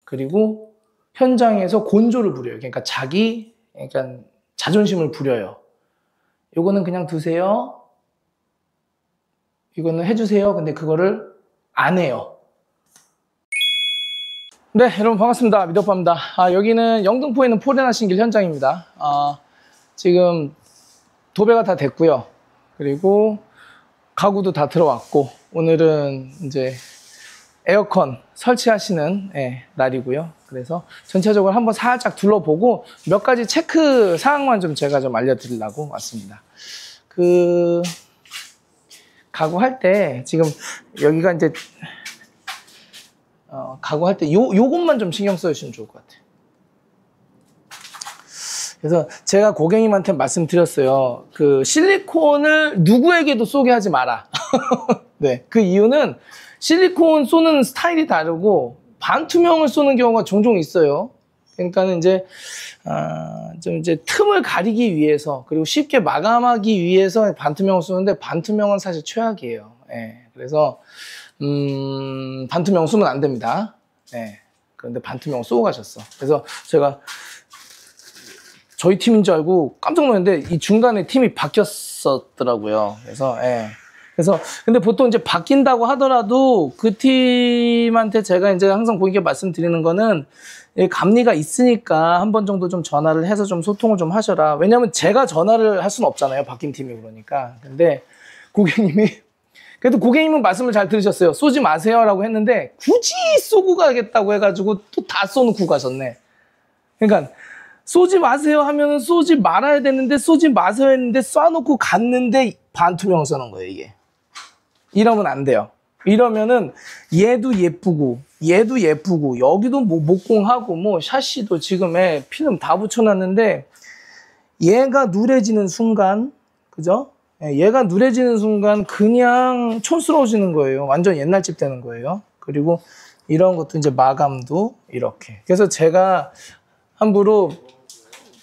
그리고 현장에서 곤조를 부려요. 그러니까 그러니까 자존심을 부려요. 요거는 그냥 두세요. 이거는 해주세요. 근데 그거를 안 해요. 네, 여러분 반갑습니다. 미덕바입니다. 여기는 영등포에 있는 포레나 신길 현장입니다. 지금 도배가 다 됐고요. 그리고 가구도 다 들어왔고, 오늘은 이제 에어컨 설치하시는 날이고요. 그래서 전체적으로 한번 살짝 둘러보고 몇 가지 체크 사항만 좀 제가 좀 알려드리려고 왔습니다. 가구 할 때 지금 여기가 이제 가구 할 때 요것만 좀 신경 써주시면 좋을 것 같아요. 그래서 제가 고객님한테 말씀드렸어요. 그 실리콘을 누구에게도 쏘게 하지 마라. 네, 그 이유는 실리콘 쏘는 스타일이 다르고 반투명을 쏘는 경우가 종종 있어요. 그러니까는 이제 좀 이제 틈을 가리기 위해서, 그리고 쉽게 마감하기 위해서 반투명을 쏘는데, 반투명은 사실 최악이에요. 그래서 반투명 쏘면 안 됩니다. 그런데 반투명 쏘고 가셨어. 그래서 제가 저희 팀인 줄 알고 깜짝 놀랐는데 이 중간에 팀이 바뀌었었더라고요. 그래서 근데 보통 이제 바뀐다고 하더라도 그 팀한테 제가 이제 항상 고객께 말씀드리는 거는, 감리가 있으니까 한 번 정도 좀 전화를 해서 좀 소통을 좀 하셔라. 왜냐면 제가 전화를 할 수는 없잖아요. 바뀐 팀이 그러니까. 근데 그래도 고객님은 말씀을 잘 들으셨어요. 쏘지 마세요라고 했는데 굳이 쏘고 가겠다고 해가지고 또 다 쏘놓고 가셨네. 그러니까 쏘지 마세요 하면은 쏘지 말아야 되는데, 쏘지 마세요 했는데 쏴놓고 갔는데 반투명 쏘는 거예요, 이게. 이러면 안 돼요. 이러면은 얘도 예쁘고 얘도 예쁘고 여기도 뭐 목공하고 뭐 샤시도 지금 필름 다 붙여놨는데, 얘가 누래지는 순간, 그죠? 얘가 누래지는 순간 그냥 촌스러워지는 거예요. 완전 옛날 집 되는 거예요. 그리고 이런 것도 이제 마감도 이렇게. 그래서 제가 함부로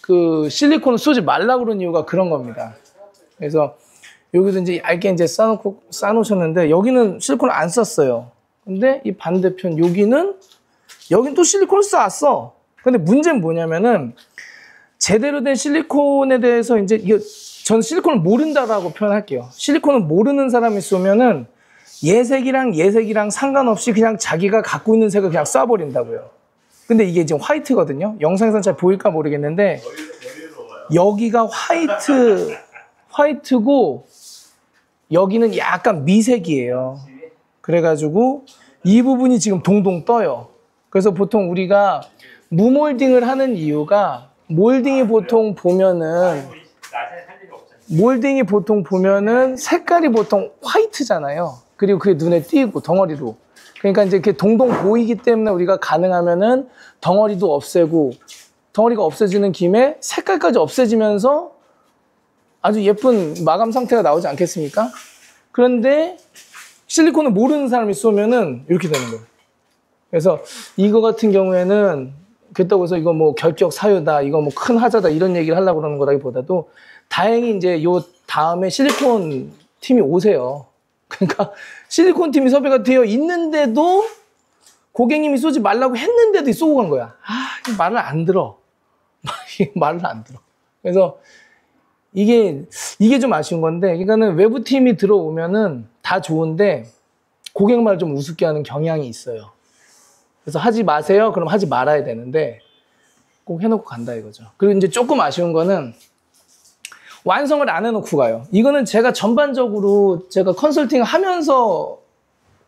그 실리콘을 쏘지 말라고 그런 이유가 그런 겁니다. 그래서 여기도 이제 얇게 이제 싸놓으셨는데, 여기는 실리콘을 안 썼어요. 근데 이 반대편 여기는 또 실리콘을 쌌어. 근데 문제는 뭐냐면은, 제대로 된 실리콘에 대해서 이제 저는 실리콘을 모른다라고 표현할게요. 실리콘을 모르는 사람이 쏘면은 얘색이랑 상관없이 그냥 자기가 갖고 있는 색을 그냥 쏴버린다고요. 근데 이게 지금 화이트거든요. 영상에서는 잘 보일까 모르겠는데, 여기가 화이트고 여기는 약간 미색이에요. 그래가지고 이 부분이 지금 동동 떠요. 그래서 보통 우리가 무몰딩을 하는 이유가, 몰딩이 보통 보면은 색깔이 보통 화이트잖아요. 그리고 그게 눈에 띄고 덩어리로. 그러니까 이제 이렇게 동동 보이기 때문에 우리가 가능하면은 덩어리도 없애고, 덩어리가 없어지는 김에 색깔까지 없애지면서 아주 예쁜 마감 상태가 나오지 않겠습니까? 그런데 실리콘을 모르는 사람이 쏘면은 이렇게 되는 거예요. 그래서 이거 같은 경우에는, 그렇다고 해서 이거 뭐 결격 사유다, 이거 뭐 큰 하자다, 이런 얘기를 하려고 그러는 거라기보다도, 다행히 이제 요 다음에 실리콘 팀이 오세요. 그러니까 실리콘 팀이 섭외가 되어 있는데도 고객님이 쏘지 말라고 했는데도 쏘고 간 거야. 말을 안 들어. 말을 안 들어. 그래서 이게 좀 아쉬운 건데, 그러니까는 외부 팀이 들어오면은 다 좋은데 고객 말을 좀 우습게 하는 경향이 있어요. 그래서 하지 마세요. 그럼 하지 말아야 되는데 꼭 해놓고 간다 이거죠. 그리고 이제 조금 아쉬운 거는 완성을 안 해놓고 가요. 이거는 제가 전반적으로 제가 컨설팅 하면서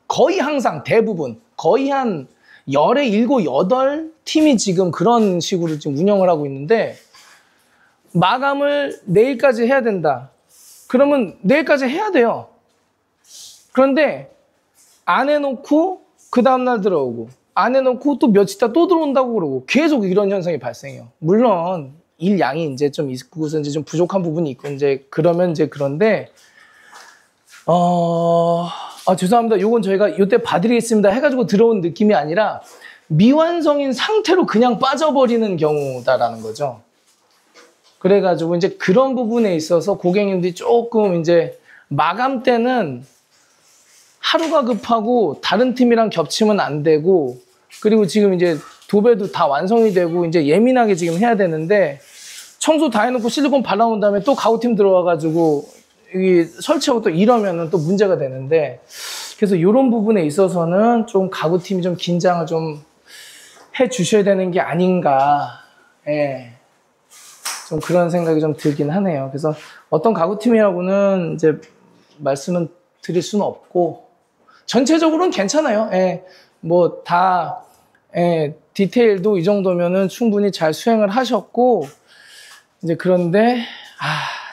거의 항상 대부분 거의 한 10에 7, 8팀이 지금 그런 식으로 지금 운영을 하고 있는데, 마감을 내일까지 해야 된다. 그러면 내일까지 해야 돼요. 그런데 안 해놓고 그 다음날 들어오고, 안 해놓고 또 며칠 있다 또 들어온다고 그러고, 계속 이런 현상이 발생해요. 물론 일 양이 이제 좀 있고 이제 좀 부족한 부분이 있고 이제 그러면 이제 그런데 죄송합니다. 요건 저희가 이때 봐드리겠습니다 해가지고 들어온 느낌이 아니라 미완성인 상태로 그냥 빠져버리는 경우다라는 거죠. 그래가지고 이제 그런 부분에 있어서 고객님들이 조금 이제 마감 때는 하루가 급하고 다른 팀이랑 겹치면 안 되고, 그리고 지금 이제 도배도 다 완성이 되고 이제 예민하게 지금 해야 되는데 청소 다 해놓고 실리콘 발라놓은 다음에 또 가구팀 들어와가지고 이 설치하고 또 이러면은 또 문제가 되는데 그래서 이런 부분에 있어서는 좀 가구팀이 좀 긴장을 좀 해주셔야 되는 게 아닌가. 예. 좀 그런 생각이 좀 들긴 하네요. 그래서 어떤 가구팀이라고는 이제 말씀은 드릴 수는 없고 전체적으로는 괜찮아요. 예. 뭐 다 예. 디테일도 이 정도면은 충분히 잘 수행을 하셨고 이제 그런데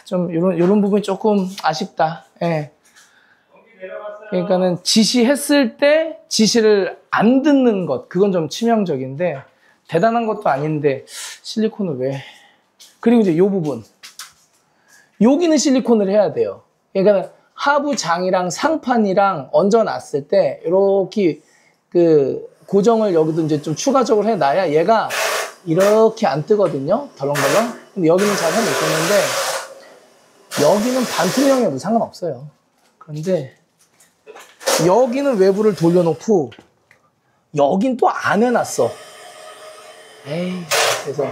좀 이런 부분이 조금 아쉽다. 예. 그러니까는 지시했을 때 지시를 안 듣는 것 그건 좀 치명적인데 대단한 것도 아닌데 실리콘을 왜? 그리고 이제 이 부분 여기는 실리콘을 해야 돼요. 그러니까 하부 장이랑 상판이랑 얹어놨을 때 이렇게 그 고정을 여기도 이제 좀 추가적으로 해놔야 얘가 이렇게 안 뜨거든요. 덜렁덜렁. 근데 여기는 잘 해놓으셨는데 여기는 반투명해도 상관없어요. 그런데 여기는 외부를 돌려놓고 여긴 또 안 해놨어. 에이, 그래서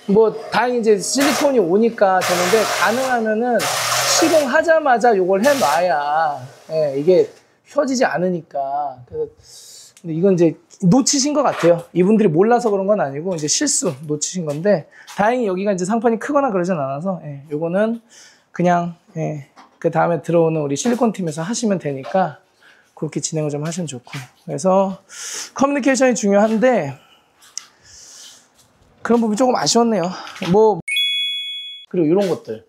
뭐 다행히 이제 실리콘이 오니까 되는데 가능하면은 시공하자마자 요걸 해놔야 예, 이게 펴지지 않으니까. 근데 이건 이제 놓치신 것 같아요. 이분들이 몰라서 그런 건 아니고 이제 실수 놓치신 건데 다행히 여기가 이제 상판이 크거나 그러진 않아서 예, 요거는 그냥 예, 그 다음에 들어오는 우리 실리콘 팀에서 하시면 되니까 그렇게 진행을 좀 하시면 좋고. 그래서 커뮤니케이션이 중요한데 그런 부분이 조금 아쉬웠네요. 뭐 그리고 이런 것들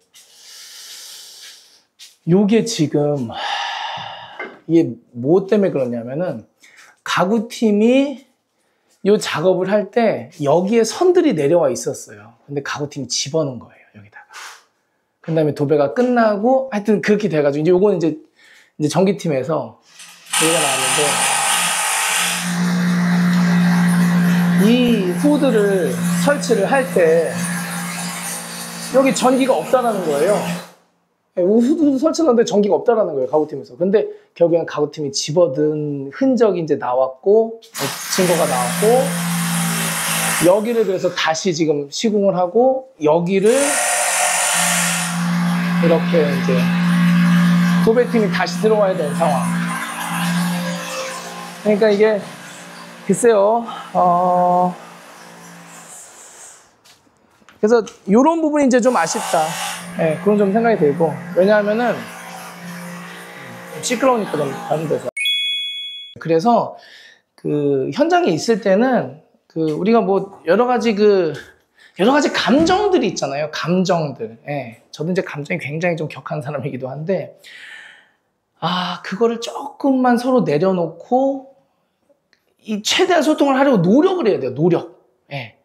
요게 지금 이게 뭐 때문에 그러냐면은 가구팀이 요 작업을 할 때 여기에 선들이 내려와 있었어요. 근데 가구팀이 집어넣은 거예요, 여기다가. 그 다음에 도배가 끝나고 하여튼 그렇게 돼가지고 이제 요거는 이제 전기팀에서 얘기가 나왔는데 이 후드를 설치를 할 때 여기 전기가 없다라는 거예요. 후드 설치를 하는데 전기가 없다라는 거예요, 가구팀에서. 근데 결국엔 가구팀이 집어든 흔적이 이제 나왔고 증거가 나왔고 여기를 그래서 다시 지금 시공을 하고 여기를 이렇게 이제 도배팀이 다시 들어와야 되는 상황. 그러니까 이게 글쎄요. 그래서 이런 부분이 이제 좀 아쉽다. 네, 그런 좀 생각이 들고. 왜냐하면은 시끄러우니까 좀 다른 데서. 그래서 그 현장에 있을 때는 그 우리가 뭐 여러 가지 감정들이 있잖아요. 감정들. 예. 저도 이제 감정이 굉장히 좀 격한 사람이기도 한데 그거를 조금만 서로 내려놓고 이 최대한 소통을 하려고 노력을 해야 돼요. 노력. 예.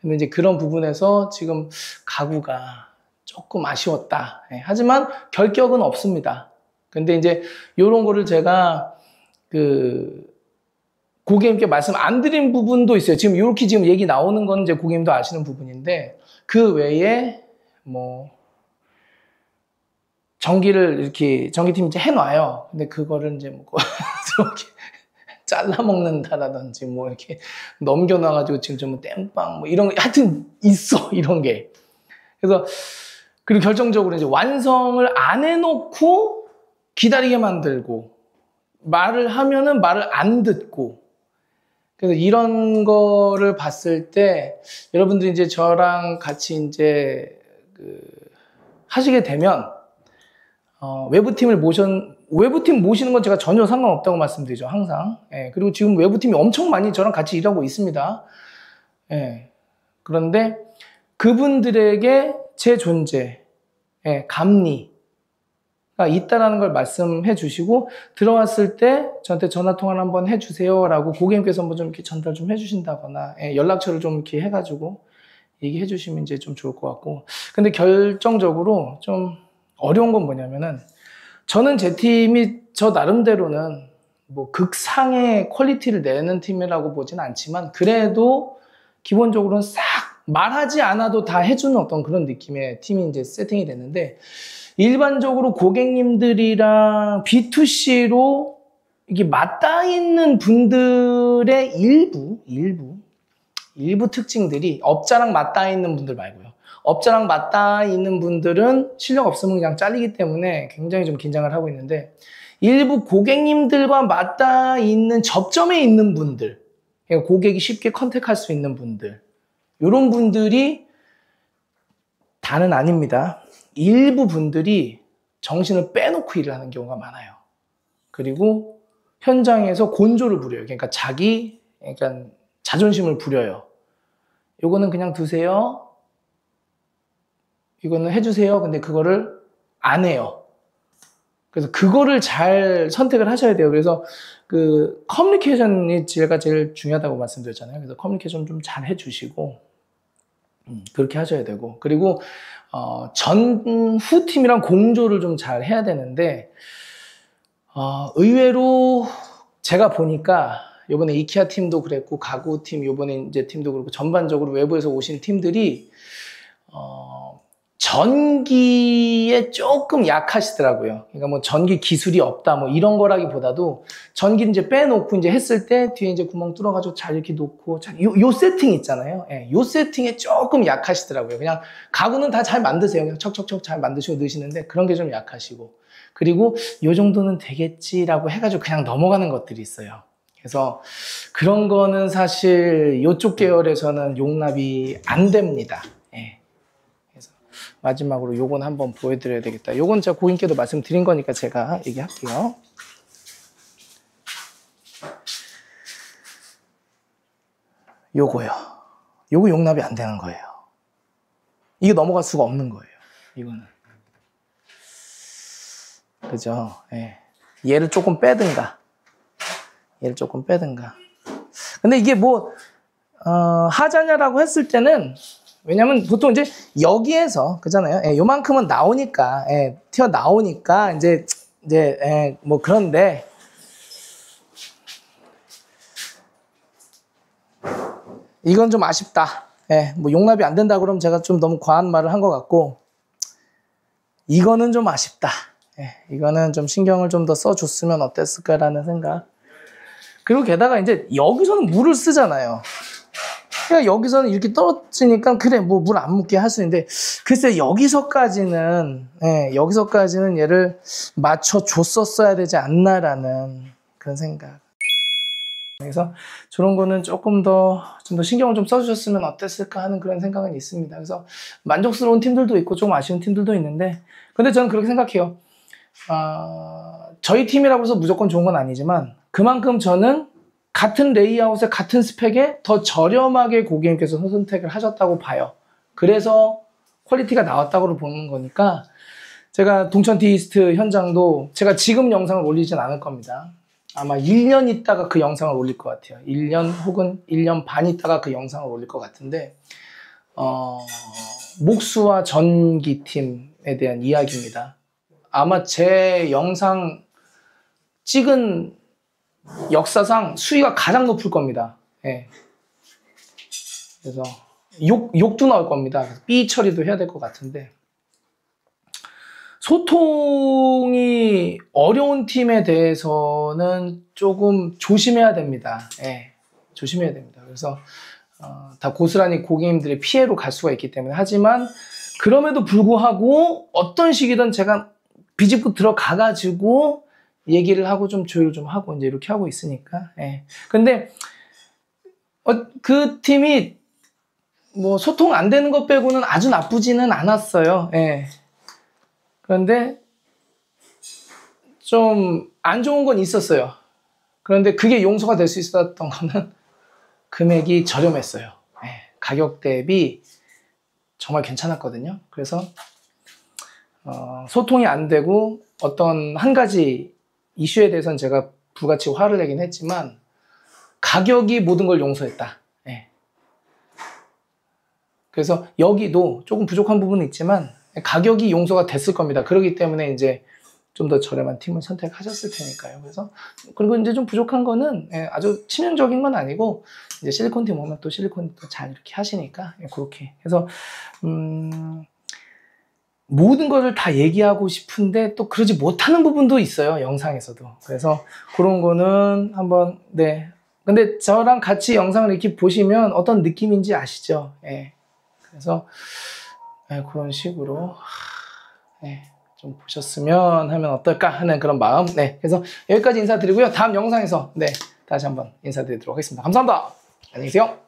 근데 이제 그런 부분에서 지금 가구가 조금 아쉬웠다. 예. 하지만 결격은 없습니다. 근데 이제 요런 거를 제가 고객님께 말씀 안 드린 부분도 있어요. 지금 이렇게 지금 얘기 나오는 건 이제 고객님도 아시는 부분인데 그 외에 뭐 전기를 이렇게 전기팀이 이제 해놔요. 근데 그거를 이제 뭐 이렇게 잘라 먹는다라든지 뭐 이렇게 넘겨놔가지고 지금 좀 땜빵 뭐 이런 거 하여튼 있어 이런 게. 그래서 그리고 결정적으로 이제 완성을 안 해놓고 기다리게 만들고 말을 하면은 말을 안 듣고. 그래서 이런 거를 봤을 때 여러분들이 이제 저랑 같이 이제 하시게 되면 외부팀 모시는 건 제가 전혀 상관없다고 말씀드리죠, 항상. 예, 그리고 지금 외부팀이 엄청 많이 저랑 같이 일하고 있습니다. 예, 그런데 그분들에게 제 존재, 감리가 있다라는 걸 말씀해 주시고 들어왔을 때 저한테 전화 통화를 한번 해주세요 라고 고객님께서 한번 좀 이렇게 전달 좀 해주신다거나 연락처를 좀 이렇게 해가지고 얘기해 주시면 이제 좀 좋을 것 같고. 근데 결정적으로 좀 어려운 건 뭐냐면은 저는 제 팀이 저 나름대로는 뭐 극상의 퀄리티를 내는 팀이라고 보진 않지만 그래도 기본적으로는 싹 말하지 않아도 다 해주는 어떤 그런 느낌의 팀이 이제 세팅이 됐는데 일반적으로 고객님들이랑 B2C로 이게 맞닿아 있는 분들의 일부 일부 특징들이 업자랑 맞닿아 있는 분들 말고요. 업자랑 맞닿아 있는 분들은 실력 없으면 그냥 잘리기 때문에 굉장히 좀 긴장을 하고 있는데 일부 고객님들과 맞닿아 있는 접점에 있는 분들, 그러니까 고객이 쉽게 컨택할 수 있는 분들, 이런 분들이 다는 아닙니다. 일부 분들이 정신을 빼놓고 일을 하는 경우가 많아요. 그리고 현장에서 곤조를 부려요. 그러니까 그러니까 자존심을 부려요. 요거는 그냥 두세요. 이거는 해주세요. 근데 그거를 안 해요. 그래서 그거를 잘 선택을 하셔야 돼요. 그래서 그 커뮤니케이션이 제가 제일 중요하다고 말씀드렸잖아요. 그래서 커뮤니케이션 좀 잘 해주시고 그렇게 하셔야 되고, 그리고 전후 팀이랑 공조를 좀 잘 해야 되는데 의외로 제가 보니까 요번에 이케아 팀도 그랬고 가구 팀 요번에 이제 팀도 그렇고 전반적으로 외부에서 오신 팀들이 전기에 조금 약하시더라고요. 그러니까 뭐 전기 기술이 없다 뭐 이런 거라기보다도 전기를 이제 빼놓고 이제 했을 때 뒤에 이제 구멍 뚫어가지고 잘 이렇게 놓고 요 세팅 있잖아요. 예, 요 세팅에 조금 약하시더라고요. 그냥 가구는 다 잘 만드세요. 그냥 척척척 잘 만드시고 넣으시는데 그런 게 좀 약하시고, 그리고 요 정도는 되겠지라고 해가지고 그냥 넘어가는 것들이 있어요. 그래서 그런 거는 사실 요쪽 계열에서는 용납이 안 됩니다. 예. 그래서 마지막으로 요건 한번 보여드려야 되겠다. 요건 제가 고객님께도 말씀드린 거니까 제가 얘기할게요. 요거요. 요거 용납이 안 되는 거예요. 이게 넘어갈 수가 없는 거예요. 이거는. 그죠? 예. 얘를 조금 빼든가. 근데 이게 뭐, 하자냐라고 했을 때는, 왜냐면 보통 이제 여기에서, 그잖아요. 예, 요만큼은 나오니까, 예, 튀어나오니까, 예, 뭐 그런데, 이건 좀 아쉽다. 예, 뭐 용납이 안 된다 그러면 제가 좀 너무 과한 말을 한 것 같고, 이거는 좀 아쉽다. 예, 이거는 좀 신경을 좀 더 써줬으면 어땠을까라는 생각. 그리고 게다가 이제 여기서는 물을 쓰잖아요. 그러니까 여기서는 이렇게 떨어지니까 그래 뭐 물 안 묻게 할 수 있는데, 글쎄 여기서까지는 얘를 맞춰줬었어야 되지 않나라는 그런 생각. 그래서 저런 거는 좀 더 신경을 좀 써주셨으면 어땠을까 하는 그런 생각은 있습니다. 그래서 만족스러운 팀들도 있고 좀 아쉬운 팀들도 있는데, 근데 저는 그렇게 생각해요. 저희 팀이라고 해서 무조건 좋은 건 아니지만 그만큼 저는 같은 레이아웃에 같은 스펙에 더 저렴하게 고객님께서 선택을 하셨다고 봐요. 그래서 퀄리티가 나왔다고 보는 거니까, 제가 동천티 이스트 현장도 제가 지금 영상을 올리진 않을 겁니다. 아마 1년 있다가 그 영상을 올릴 것 같아요. 1년 혹은 1년 반 있다가 그 영상을 올릴 것 같은데, 목수와 전기팀에 대한 이야기입니다. 아마 제 영상 찍은 역사상 수위가 가장 높을 겁니다. 예. 그래서 욕도 나올 겁니다. 삐 처리도 해야 될 것 같은데, 소통이 어려운 팀에 대해서는 조금 조심해야 됩니다. 예. 조심해야 됩니다. 그래서 다 고스란히 고객님들의 피해로 갈 수가 있기 때문에, 하지만 그럼에도 불구하고 어떤 식이든 제가 비집고 들어가가지고 얘기를 하고 좀 조율 좀 하고 이제 이렇게 하고 있으니까. 예. 근데 그 팀이 뭐 소통 안 되는 것 빼고는 아주 나쁘지는 않았어요. 예. 그런데 좀 안 좋은 건 있었어요. 그런데 그게 용서가 될 수 있었던 거는 금액이 저렴했어요. 예. 가격 대비 정말 괜찮았거든요. 그래서 소통이 안 되고 어떤 한 가지 이슈에 대해서는 제가 불같이 화를 내긴 했지만 가격이 모든 걸 용서했다. 예. 그래서 여기도 조금 부족한 부분은 있지만 가격이 용서가 됐을 겁니다. 그렇기 때문에 이제 좀 더 저렴한 팀을 선택하셨을 테니까요. 그래서, 그리고 이제 좀 부족한 거는, 예, 아주 치명적인 건 아니고, 이제 실리콘 팀 오면 또 실리콘 또 잘 이렇게 하시니까, 예, 그렇게 해서, 모든 것을 다 얘기하고 싶은데 또 그러지 못하는 부분도 있어요. 영상에서도. 그래서 그런 거는 한번, 네, 근데 저랑 같이 영상을 이렇게 보시면 어떤 느낌인지 아시죠? 예. 그래서 예, 그런 식으로 예, 좀 보셨으면 하면 어떨까 하는 그런 마음. 네, 그래서 여기까지 인사드리고요. 다음 영상에서 네, 다시 한번 인사드리도록 하겠습니다. 감사합니다. 안녕히 계세요.